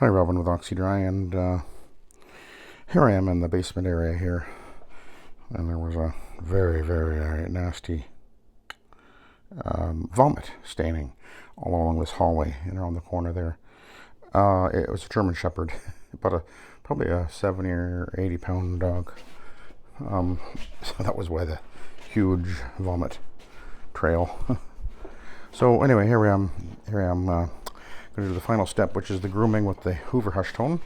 Hi, Robin with Oxy-Dry, and here I am in the basement area here, and there was a very nasty vomit staining all along this hallway and around the corner there. It was a German Shepherd, probably a 70 or 80 pound dog. So that was why the huge vomit trail. So anyway, here I am. Going to do the final step, which is the grooming with the Hoover Hush Tone.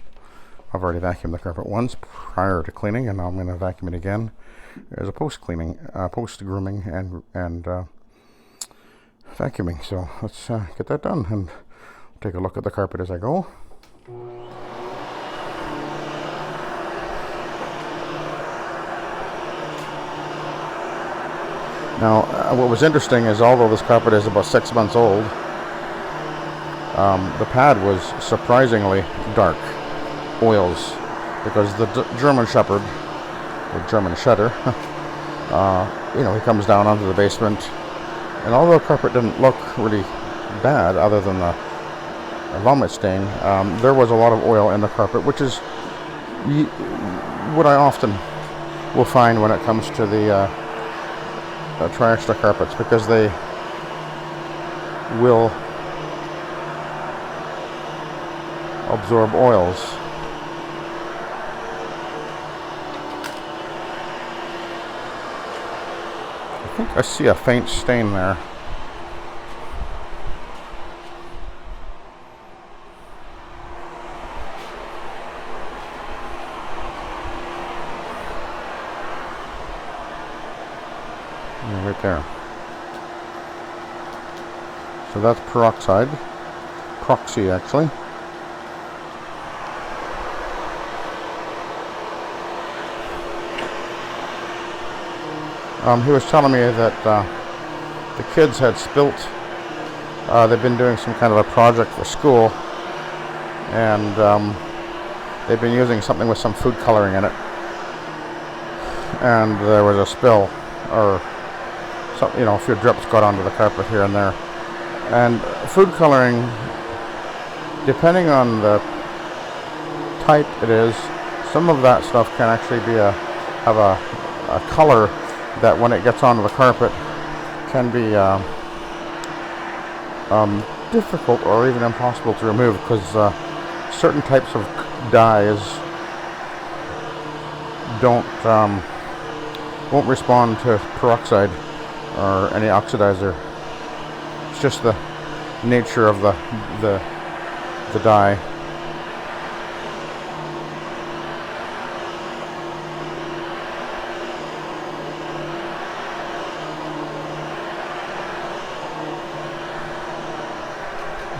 I've already vacuumed the carpet once prior to cleaning, and now I'm going to vacuum it again as a post-cleaning, post-grooming and vacuuming. So let's get that done and take a look at the carpet as I go. Now, what was interesting is although this carpet is about 6 months old, the pad was surprisingly dark oils, because the German Shepherd, or German Shedder, he comes down onto the basement, and although the carpet didn't look really bad other than the vomit stain, there was a lot of oil in the carpet, which is what I often will find when it comes to the Triexta carpets, because they will absorb oils. I think I see a faint stain there. Yeah, right there. So that's peroxide. Proxy, actually. He was telling me that the kids had spilt, they've been doing some kind of a project for school, and they've been using something with some food coloring in it, and there was a spill, or some, a few drips got onto the carpet here and there. And food coloring, depending on the type it is, some of that stuff can actually be have a color that when it gets onto the carpet can be difficult or even impossible to remove, because certain types of dyes won't respond to peroxide or any oxidizer. It's just the nature of the dye.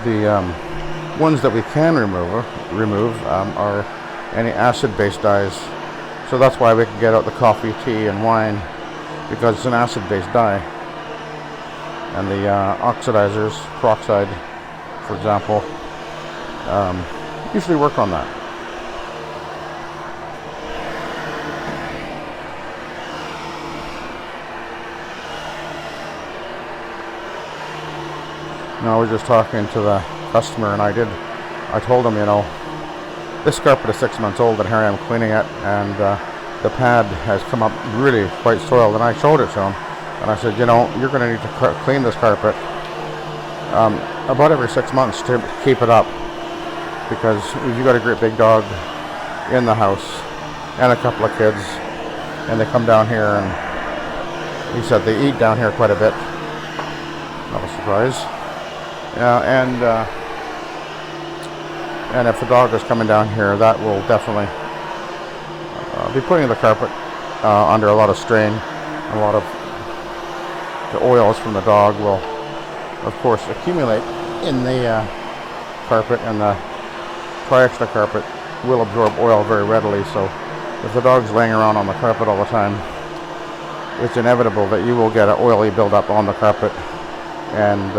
The ones that we can remove are any acid-based dyes. So that's why we can get out the coffee, tea, and wine, because it's an acid-based dye. And the oxidizers, peroxide, for example, usually work on that. Now, I was just talking to the customer, and I told him, this carpet is 6 months old, and here I am cleaning it, and the pad has come up really quite soiled, and I showed it to him, and I said, you're going to need to clean this carpet about every 6 months to keep it up, because you've got a great big dog in the house, and a couple of kids, and they come down here, and he said they eat down here quite a bit. Not a surprise. And if the dog is coming down here, that will definitely be putting the carpet under a lot of strain. A lot of the oils from the dog will, of course, accumulate in the carpet, and the Triexta carpet will absorb oil very readily. So if the dog's laying around on the carpet all the time, it's inevitable that you will get an oily buildup on the carpet, and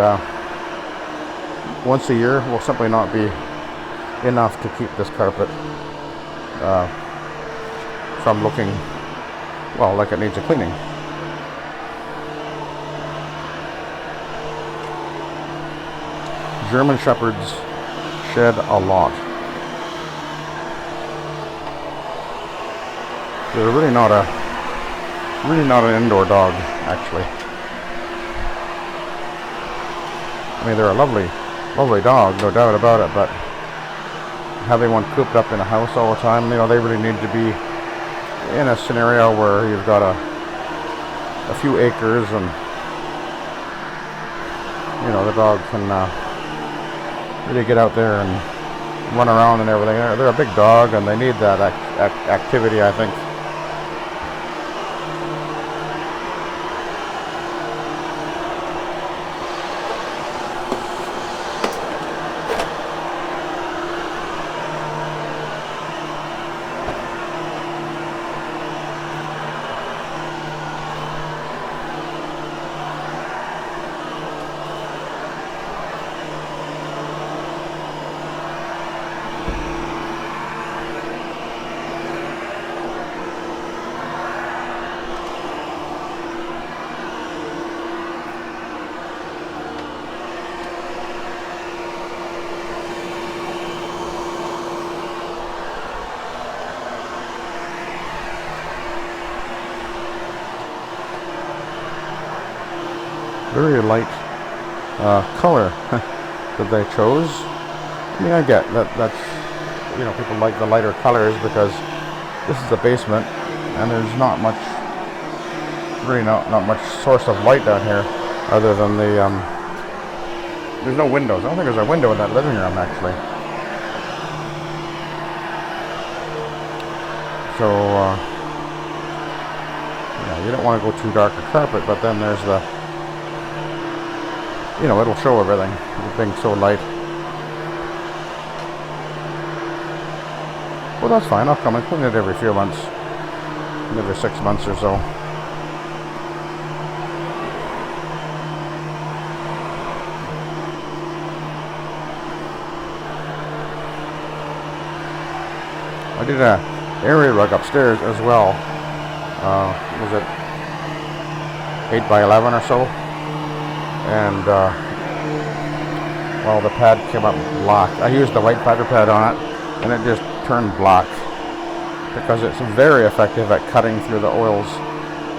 once a year will simply not be enough to keep this carpet from looking, well, like it needs a cleaning. German Shepherds shed a lot. They're really not an indoor dog, actually. I mean, they're a lovely dog, no doubt about it, but having one cooped up in a house all the time, they really need to be in a scenario where you've got a few acres and, the dog can really get out there and run around and everything. They're a big dog and they need that activity, I think. Very light color that they chose. I mean, I get that's people like the lighter colors because this is a basement and there's not much source of light down here other than there's no windows. I don't think there's a window in that living room actually. So you don't want to go too dark a carpet, but then there's it'll show everything, being so light. Well, that's fine. I'll come and clean it every few months, every 6 months or so. I did a area rug upstairs as well. Was it 8 by 11 or so? And the pad came up black. I used the white powder pad on it and it just turned black because it's very effective at cutting through the oils,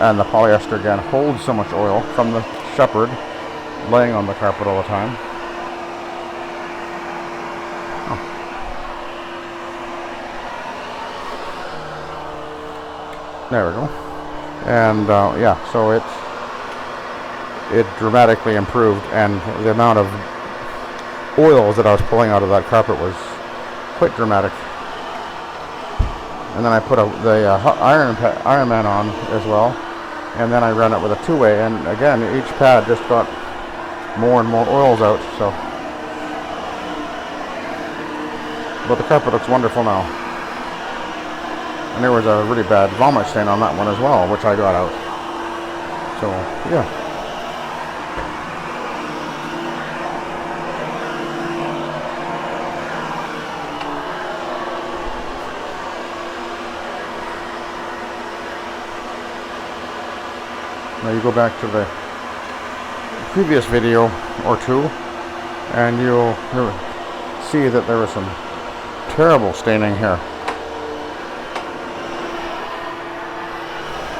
and the polyester again holds so much oil from the shepherd laying on the carpet all the time. There we go. And so it dramatically improved, and the amount of oils that I was pulling out of that carpet was quite dramatic. And then I put the Iron Man on as well, and then I ran it with a two-way, and again each pad just got more and more oils out. So, but the carpet looks wonderful now. And there was a really bad vomit stain on that one as well, which I got out. So yeah. Now you go back to the previous video or two and you'll see that there was some terrible staining here.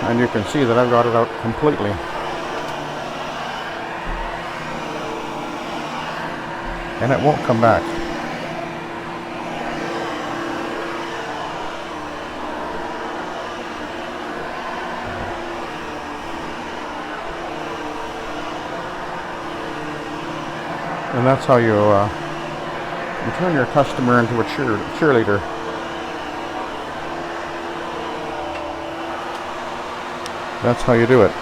And you can see that I've got it out completely. And it won't come back. And that's how you turn your customer into a cheerleader. That's how you do it.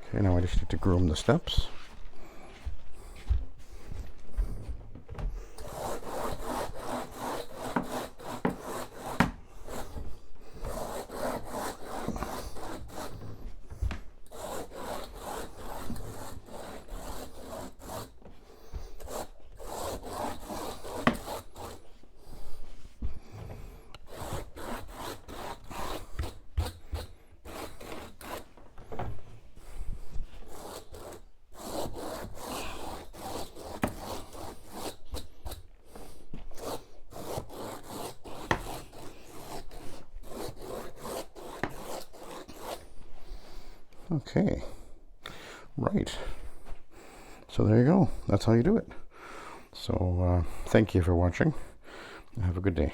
Okay, now I just need to groom the steps. Okay. Right. So there you go. That's how you do it. So thank you for watching. Have a good day.